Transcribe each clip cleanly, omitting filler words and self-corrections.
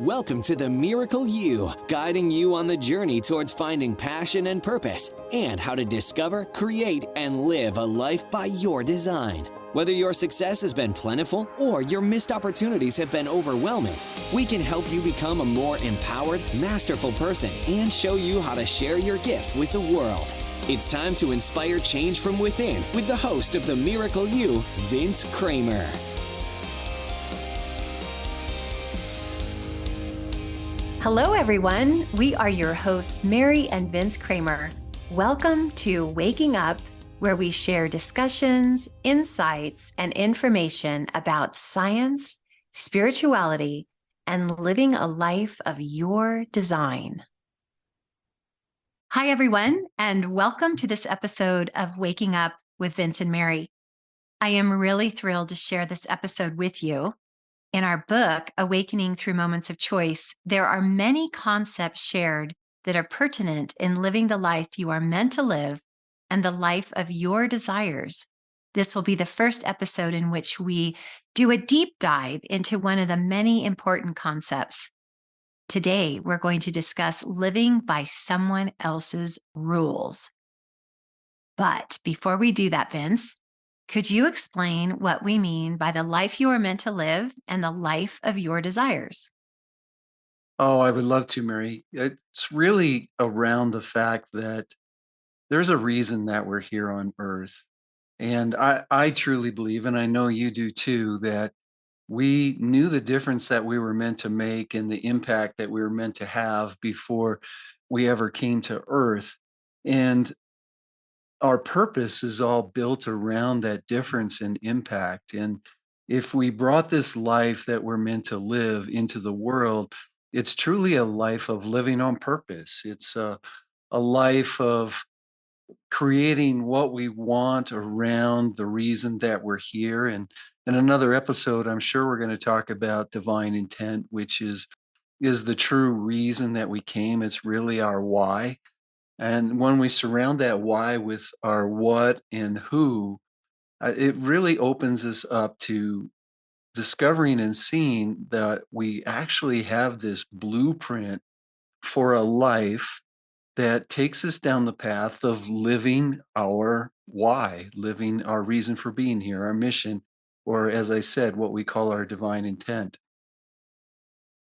Welcome to the Miracle You, guiding you on the journey towards finding passion and purpose and how to discover, create, and live a life by your design. Whether your success has been plentiful or your missed opportunities have been overwhelming, we can help you become a more empowered, masterful person and show you how to share your gift with the world. It's time to inspire change from within with the host of the Miracle You, Vince Kramer. Hello, everyone. We are your hosts, Mary and Vince Kramer. Welcome to Waking Up, where we share discussions, insights, and information about science, spirituality, and living a life of your design. Hi, everyone, and welcome to this episode of Waking Up with Vince and Mary. I am really thrilled to share this episode with you. In our book, Awakening Through Moments of Choice, there are many concepts shared that are pertinent in living the life you are meant to live and the life of your desires. This will be the first episode in which we do a deep dive into one of the many important concepts. Today, we're going to discuss living by someone else's rules. But before we do that, Vince, could you explain what we mean by the life you are meant to live and the life of your desires? Oh, I would love to, Mary. It's really around the fact that there's a reason that we're here on Earth. And I truly believe, and I know you do too, that we knew the difference that we were meant to make and the impact that we were meant to have before we ever came to Earth. And our purpose is all built around that difference and impact. And if we brought this life that we're meant to live into the world, it's truly a life of living on purpose. It's a life of creating what we want around the reason that we're here. And in another episode, I'm sure we're going to talk about divine intent, which is the true reason that we came. It's really our why. And when we surround that why with our what and who, it really opens us up to discovering and seeing that we actually have this blueprint for a life that takes us down the path of living our why, living our reason for being here, our mission, or as I said, what we call our divine intent.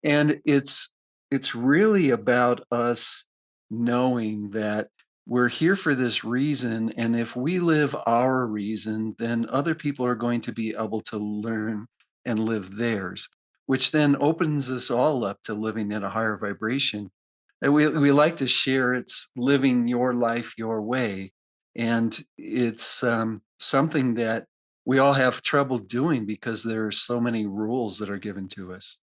And it's really about us knowing that we're here for this reason, and if we live our reason, then other people are going to be able to learn and live theirs, which then opens us all up to living at a higher vibration. And we like to share it's living your life your way, and it's something that we all have trouble doing because there are so many rules that are given to us.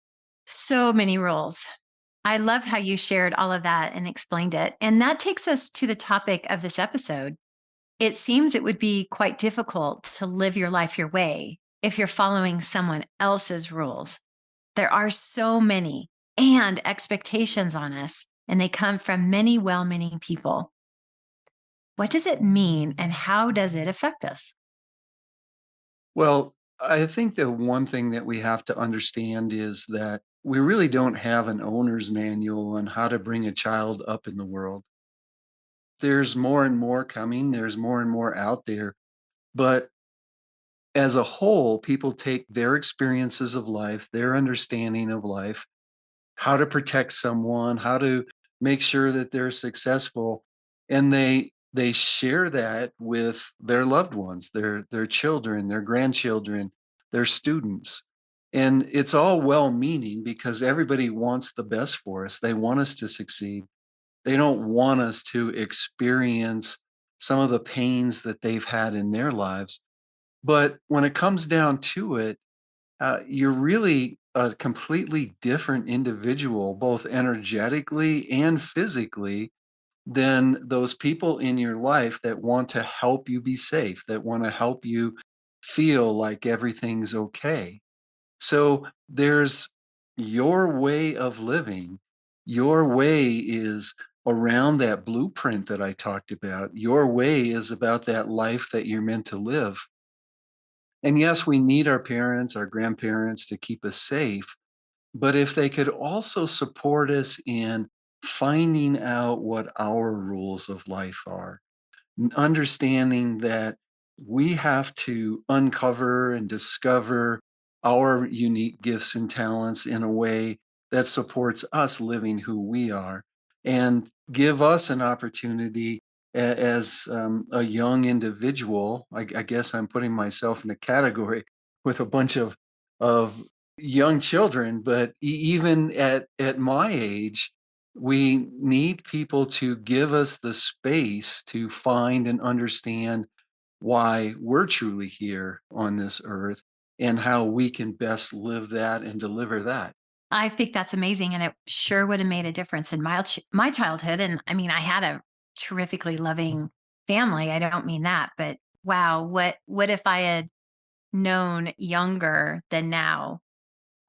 So many rules. I love how you shared all of that and explained it. And that takes us to the topic of this episode. It seems it would be quite difficult to live your life your way if you're following someone else's rules. There are so many and expectations on us, and they come from many well meaning people. What does it mean and how does it affect us? Well, I think the one thing that we have to understand is that we really don't have an owner's manual on how to bring a child up in the world. There's more and more coming, there's more and more out there. But as a whole, people take their experiences of life, their understanding of life, how to protect someone, how to make sure that they're successful, and they share that with their loved ones, their children, their grandchildren, their students. And it's all well meaning because everybody wants the best for us. They want us to succeed. They don't want us to experience some of the pains that they've had in their lives. But when it comes down to it, you're really a completely different individual, both energetically and physically, than those people in your life that want to help you be safe, that want to help you feel like everything's okay. So there's your way of living. Your way is around that blueprint that I talked about. Your way is about that life that you're meant to live. And yes, we need our parents, our grandparents to keep us safe. but if they could also support us in finding out what our rules of life are, understanding that we have to uncover and discover our unique gifts and talents in a way that supports us living who we are and give us an opportunity as a young individual. I guess I'm putting myself in a category with a bunch of young children, but even at my age, we need people to give us the space to find and understand why we're truly here on this earth and how we can best live that and deliver that. I think that's amazing, and it sure would have made a difference in my childhood. And I mean, I had a terrifically loving family. I don't mean that, but wow, what if I had known younger than now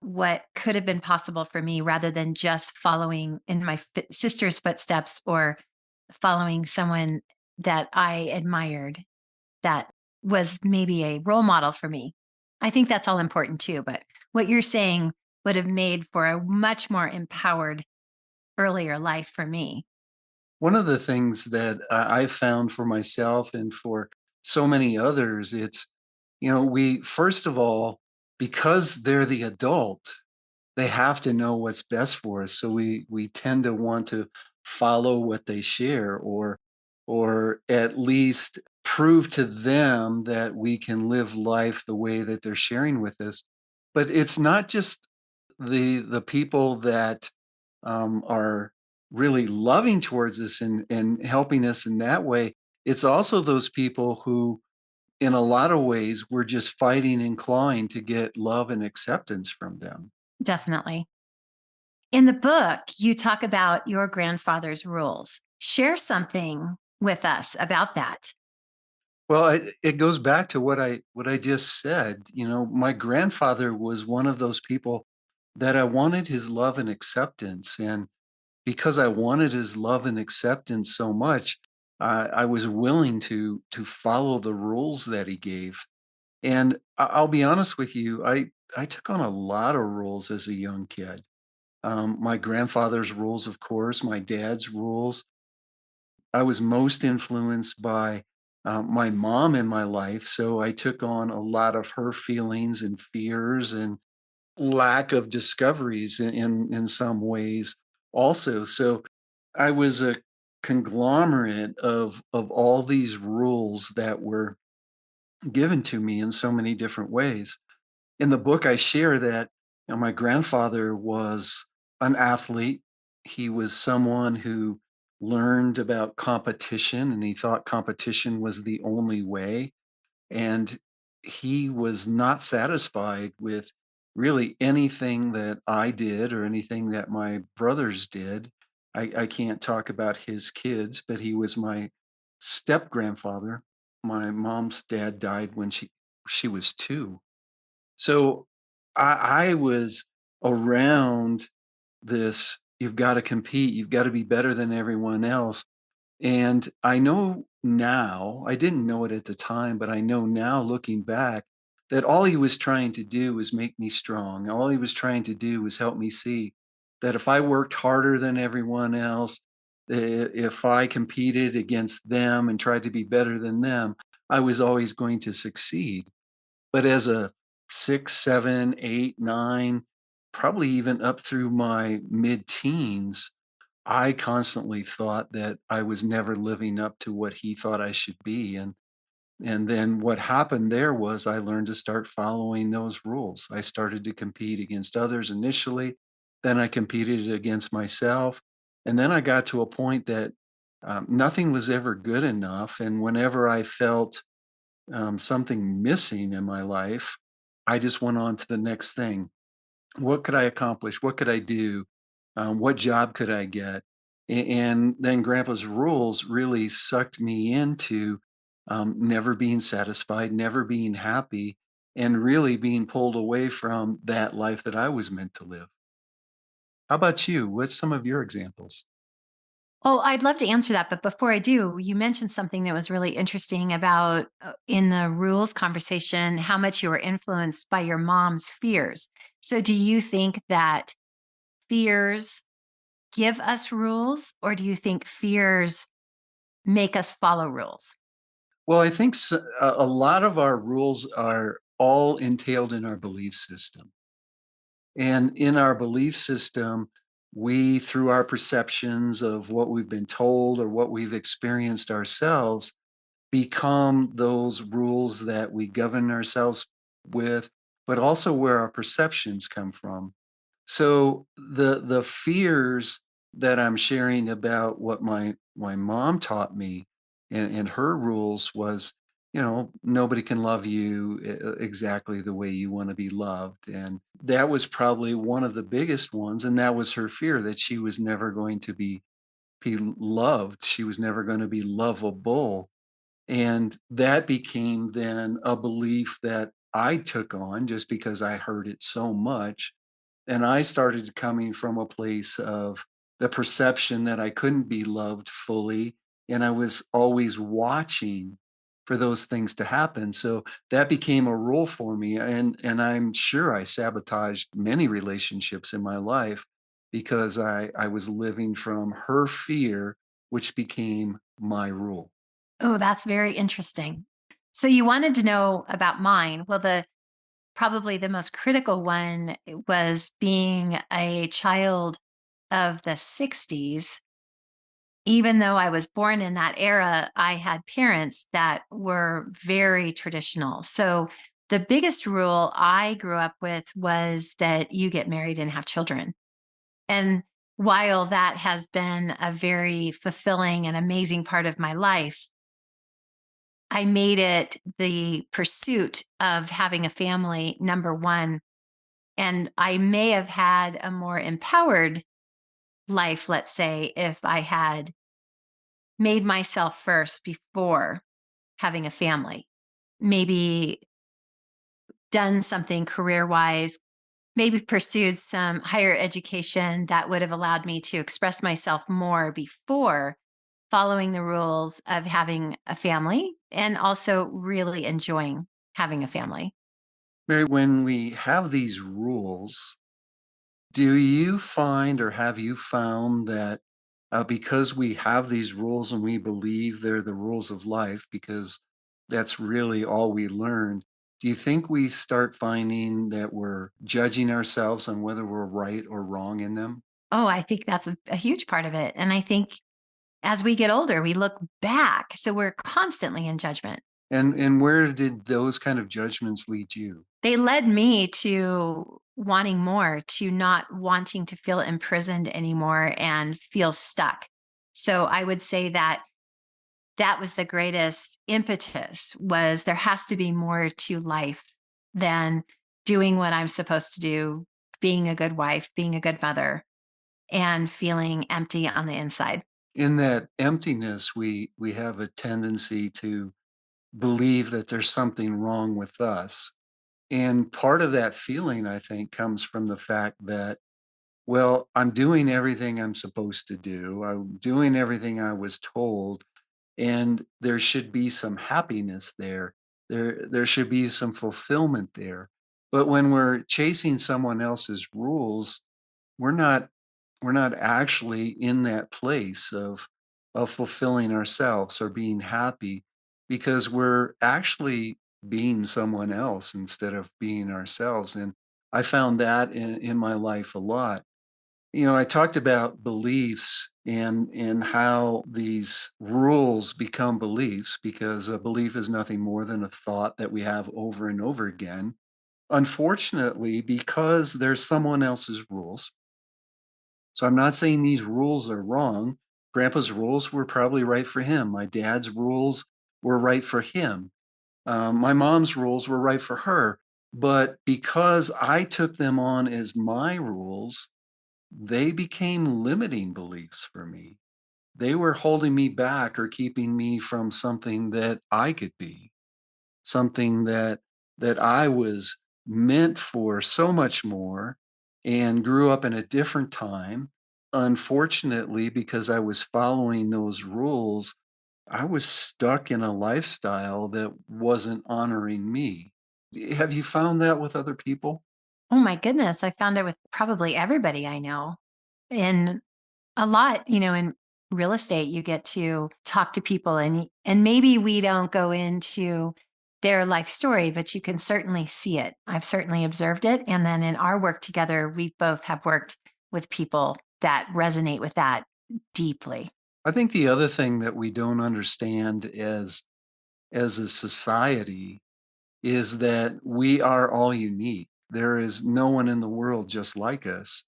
what could have been possible for me rather than just following in my sister's footsteps or following someone that I admired that was maybe a role model for me. I think that's all important too. But what you're saying would have made for a much more empowered earlier life for me. One of the things that I've found for myself and for so many others, it's, we, first of all, because they're the adult, they have to know what's best for us. So we tend to want to follow what they share or at least prove to them that we can live life the way that they're sharing with us. But it's not just the people that are really loving towards us and helping us in that way. It's also those people who, in a lot of ways, we're just fighting and clawing to get love and acceptance from them. Definitely. In the book, you talk about your grandfather's rules. Share something with us about that. Well, it goes back to what I just said. My grandfather was one of those people that I wanted his love and acceptance, and because I wanted his love and acceptance so much, I was willing to follow the rules that he gave. And I'll be honest with you, I took on a lot of rules as a young kid. My grandfather's rules, of course, my dad's rules. I was most influenced by my mom in my life, so I took on a lot of her feelings and fears and lack of discoveries in some ways also. So I was a conglomerate of all these rules that were given to me in so many different ways. In the book, I share that my grandfather was an athlete. He was someone who learned about competition and he thought competition was the only way. And he was not satisfied with really anything that I did or anything that my brothers did. I can't talk about his kids, but he was my step grandfather. My mom's dad died when she was two. So I was around this, you've got to compete, you've got to be better than everyone else. And I know now, I didn't know it at the time, but I know now looking back that all he was trying to do was make me strong. All he was trying to do was help me see that if I worked harder than everyone else, if I competed against them and tried to be better than them, I was always going to succeed. But as a 6, 7, 8, 9, probably even up through my mid-teens, I constantly thought that I was never living up to what he thought I should be, and then what happened there was I learned to start following those rules. I started to compete against others initially, then I competed against myself, and then I got to a point that, nothing was ever good enough, and whenever I felt something missing in my life, I just went on to the next thing. What could I accomplish? What could I do? What job could I get? And then Grandpa's rules really sucked me into never being satisfied, never being happy, and really being pulled away from that life that I was meant to live. How about you? What's some of your examples? Oh, I'd love to answer that. But before I do, you mentioned something that was really interesting about in the rules conversation, how much you were influenced by your mom's fears. So, do you think that fears give us rules, or do you think fears make us follow rules? Well, I think a lot of our rules are all entailed in our belief system. And in our belief system, we, through our perceptions of what we've been told or what we've experienced ourselves, become those rules that we govern ourselves with, but also where our perceptions come from. So the fears that I'm sharing about what my mom taught me and her rules was, nobody can love you exactly the way you want to be loved. And that was probably one of the biggest ones. And that was her fear that she was never going to be loved. She was never going to be lovable, and that became then a belief that I took on just because I heard it so much. And I started coming from a place of the perception that I couldn't be loved fully. And I was always watching for those things to happen. So that became a rule for me. And I'm sure I sabotaged many relationships in my life because I was living from her fear, which became my rule. Oh, that's very interesting. So you wanted to know about mine. Well, the probably the most critical one was being a child of the 60s. Even though I was born in that era, I had parents that were very traditional. So the biggest rule I grew up with was that you get married and have children. And while that has been a very fulfilling and amazing part of my life, I made it the pursuit of having a family number one. And I may have had a more empowered life, let's say, if I had made myself first before having a family. Maybe done something career wise, maybe pursued some higher education that would have allowed me to express myself more before following the rules of having a family and also really enjoying having a family. Mary, when we have these rules, do you find or have you found that because we have these rules and we believe they're the rules of life, because that's really all we learned, do you think we start finding that we're judging ourselves on whether we're right or wrong in them? Oh, I think that's a huge part of it. And I think as we get older, we look back. So we're constantly in judgment. And where did those kind of judgments lead you? They led me to wanting more, to not wanting to feel imprisoned anymore and feel stuck. So I would say that that was the greatest impetus was there has to be more to life than doing what I'm supposed to do, being a good wife, being a good mother, and feeling empty on the inside. In that emptiness, we have a tendency to believe that there's something wrong with us. And part of that feeling, I think, comes from the fact that, well, I'm doing everything I'm supposed to do. I'm doing everything I was told, and there should be some happiness there. There should be some fulfillment there. But when we're chasing someone else's rules, we're not we're not actually in that place of fulfilling ourselves or being happy because we're actually being someone else instead of being ourselves. And I found that in my life a lot. I talked about beliefs and how these rules become beliefs because a belief is nothing more than a thought that we have over and over again. Unfortunately, because there's someone else's rules, so I'm not saying these rules are wrong. Grandpa's rules were probably right for him. My dad's rules were right for him. My mom's rules were right for her. But because I took them on as my rules, they became limiting beliefs for me. They were holding me back or keeping me from something that I could be, something that I was meant for so much more and grew up in a different time. Unfortunately, because I was following those rules, I was stuck in a lifestyle that wasn't honoring me. Have you found that with other people? Oh my goodness. I found it with probably everybody I know. And a lot, in real estate, you get to talk to people and maybe we don't go into their life story, but you can certainly see it. I've certainly observed it. And then in our work together, we both have worked with people that resonate with that deeply. I think the other thing that we don't understand as a society is that we are all unique. There is no one in the world just like us.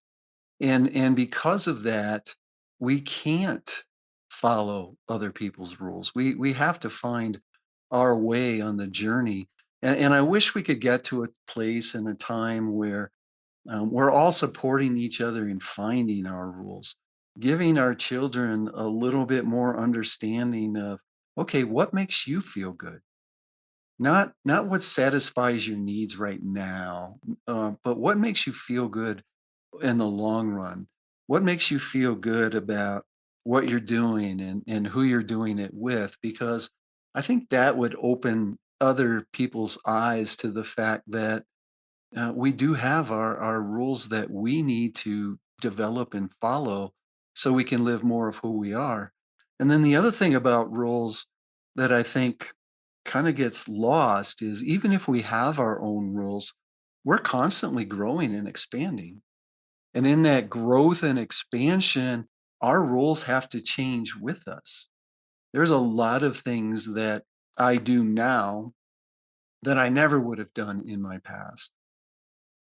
And because of that, we can't follow other people's rules. We have to find our way on the journey. And I wish we could get to a place and a time where we're all supporting each other in finding our rules, giving our children a little bit more understanding of, okay, what makes you feel good? Not what satisfies your needs right now, but what makes you feel good in the long run? What makes you feel good about what you're doing and who you're doing it with? Because I think that would open other people's eyes to the fact that we do have our rules that we need to develop and follow so we can live more of who we are. And then the other thing about rules that I think kind of gets lost is even if we have our own rules, we're constantly growing and expanding. And in that growth and expansion, our rules have to change with us. There's a lot of things that I do now that I never would have done in my past,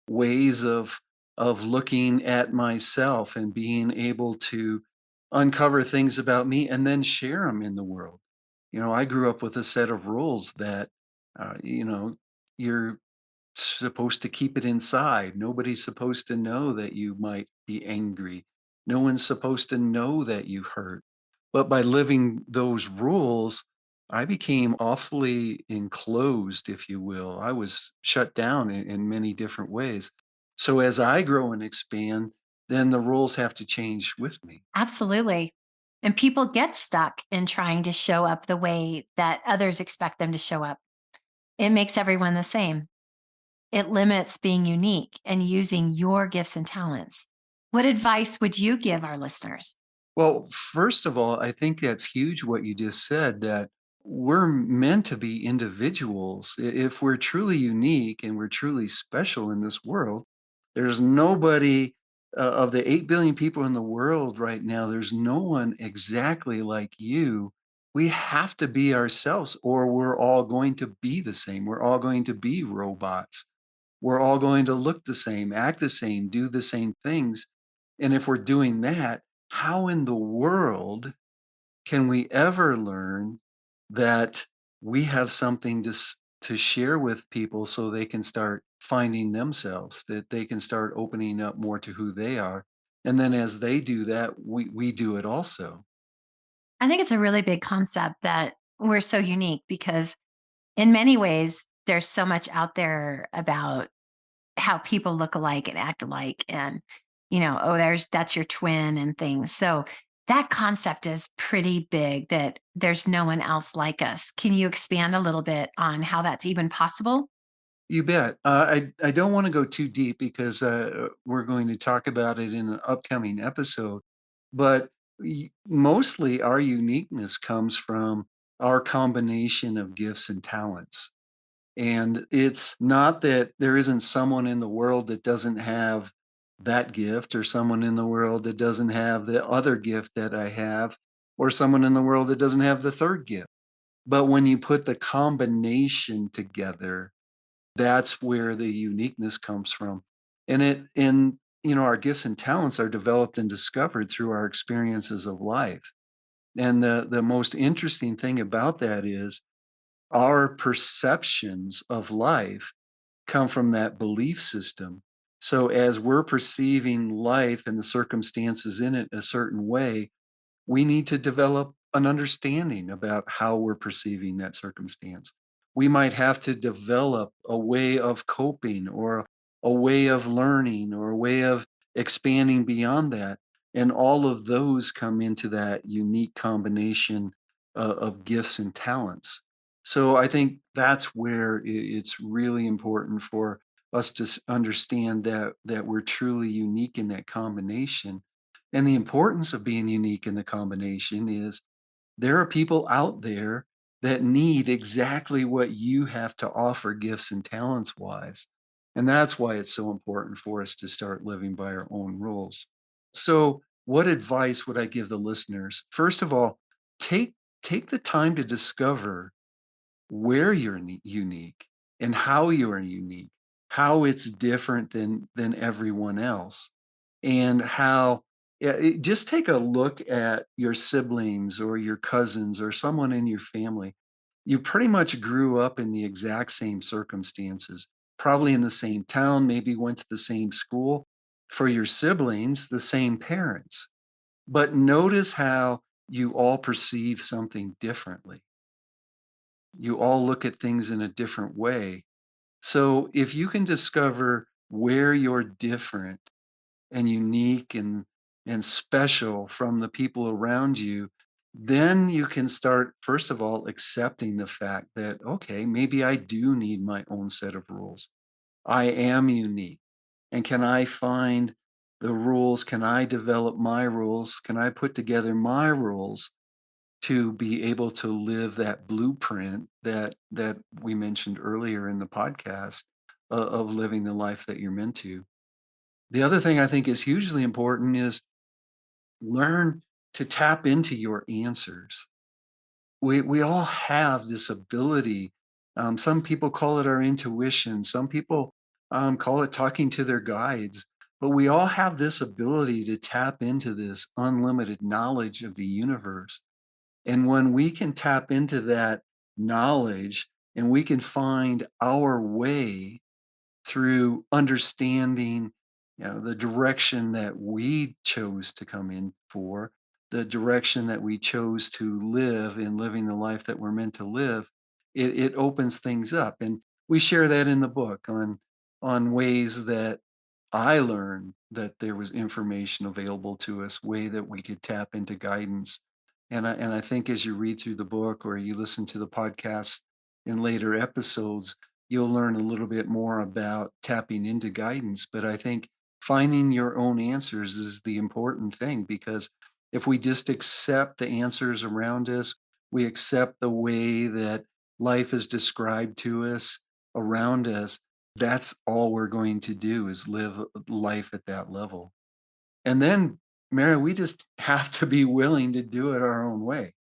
ways of looking at myself and being able to uncover things about me and then share them in the world. I grew up with a set of rules that you're supposed to keep it inside. Nobody's supposed to know that you might be angry. No one's supposed to know that you hurt. But by living those rules, I became awfully enclosed, if you will. I was shut down in many different ways. So as I grow and expand, then the rules have to change with me. Absolutely. And people get stuck in trying to show up the way that others expect them to show up. It makes everyone the same. It limits being unique and using your gifts and talents. What advice would you give our listeners? Well, first of all, I think that's huge what you just said, that we're meant to be individuals. If we're truly unique and we're truly special in this world, there's nobody of the 8 billion people in the world right now, there's no one exactly like you. We have to be ourselves, or we're all going to be the same. We're all going to be robots. We're all going to look the same, act the same, do the same things. And if we're doing that, how in the world can we ever learn that we have something to share with people so they can start finding themselves, that they can start opening up more to who they are? And then as they do that, we do it also. I think it's a really big concept that we're so unique because, in many ways, there's so much out there about how people look alike and act alike. And, oh, that's your twin and things. So, that concept is pretty big that there's no one else like us. Can you expand a little bit on how that's even possible? You bet. I don't want to go too deep because we're going to talk about it in an upcoming episode. But mostly our uniqueness comes from our combination of gifts and talents. And it's not that there isn't someone in the world that doesn't have that gift, or someone in the world that doesn't have the other gift that I have, or someone in the world that doesn't have the third gift. But when you put the combination together, that's where the uniqueness comes from. And our gifts and talents are developed and discovered through our experiences of life. And the most interesting thing about that is our perceptions of life come from that belief system. So as we're perceiving life and the circumstances in it a certain way, we need to develop an understanding about how we're perceiving that circumstance. We might have to develop a way of coping, or a way of learning, or a way of expanding beyond that. And all of those come into that unique combination of gifts and talents. So I think that's where it's really important for us to understand that we're truly unique in that combination. And the importance of being unique in the combination is there are people out there that need exactly what you have to offer, gifts and talents wise. And that's why it's so important for us to start living by our own rules. So, what advice would I give the listeners? First of all, take take the time to discover where you're unique and how you are unique, how it's different than everyone else, and how just take a look at your siblings or your cousins or someone in your family. You pretty much grew up in the exact same circumstances, probably in the same town, maybe went to the same school. For your siblings, the same parents. But notice how you all perceive something differently. You all look at things in a different way. So if you can discover where you're different and unique and special from the people around you, then you can start, first of all, accepting the fact that, okay, maybe I do need my own set of rules. I am unique. And can I find the rules? Can I develop my rules? Can I put together my rules to be able to live that blueprint that we mentioned earlier in the podcast, of living the life that you're meant to? The other thing I think is hugely important is learn to tap into your answers. We all have this ability. Some people call it our intuition. Some people call it talking to their guides. But we all have this ability to tap into this unlimited knowledge of the universe. And when we can tap into that knowledge and we can find our way through understanding, the direction that we chose to come in for, the direction that we chose to live in living the life that we're meant to live, it opens things up. And we share that in the book on ways that I learned that there was information available to us, way that we could tap into guidance. And I think as you read through the book or you listen to the podcast in later episodes, you'll learn a little bit more about tapping into guidance. But I think finding your own answers is the important thing, because if we just accept the answers around us, we accept the way that life is described to us around us, that's all we're going to do is live life at that level. And then, Mary, we just have to be willing to do it our own way.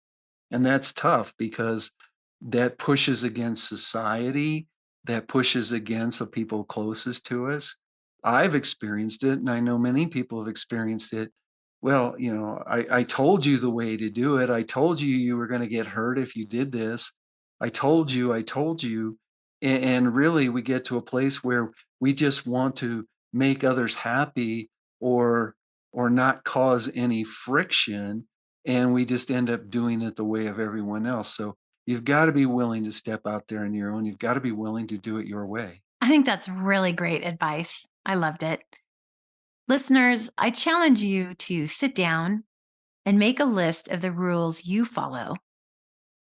And that's tough because that pushes against society, that pushes against the people closest to us. I've experienced it, and I know many people have experienced it. Well, I told you the way to do it. I told you you were going to get hurt if you did this. I told you. And really, we get to a place where we just want to make others happy or not cause any friction, and we just end up doing it the way of everyone else. So you've got to be willing to step out there on your own. You've got to be willing to do it your way. I think that's really great advice. I loved it. Listeners, I challenge you to sit down and make a list of the rules you follow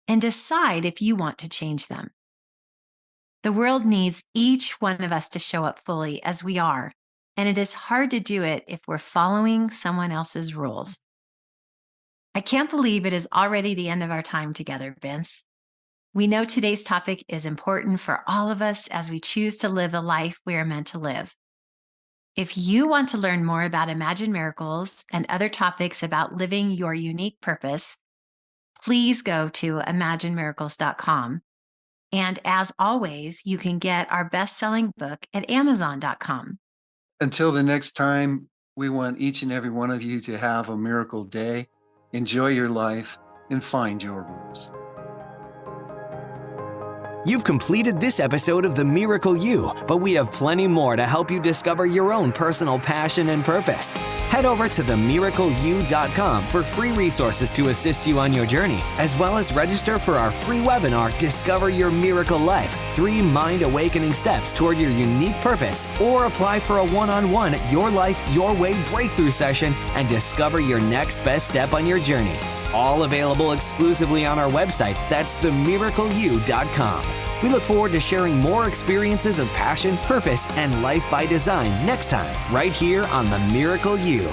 and decide if you want to change them. The world needs each one of us to show up fully as we are, and it is hard to do it if we're following someone else's rules. I can't believe it is already the end of our time together, Vince. We know today's topic is important for all of us as we choose to live the life we are meant to live. If you want to learn more about Imagine Miracles and other topics about living your unique purpose, please go to imaginemiracles.com. And as always, you can get our best-selling book at amazon.com. Until the next time, we want each and every one of you to have a miracle day, enjoy your life, and find your rules. You've completed this episode of The Miracle You, but we have plenty more to help you discover your own personal passion and purpose. Head over to themiracleyou.com for free resources to assist you on your journey, as well as register for our free webinar, Discover Your Miracle Life, 3 Mind Awakening Steps Toward Your Unique Purpose, or apply for a one-on-one Your Life, Your Way breakthrough session and discover your next best step on your journey. All available exclusively on our website. That's themiracleyou.com. We look forward to sharing more experiences of passion, purpose, and life by design next time, right here on The Miracle You.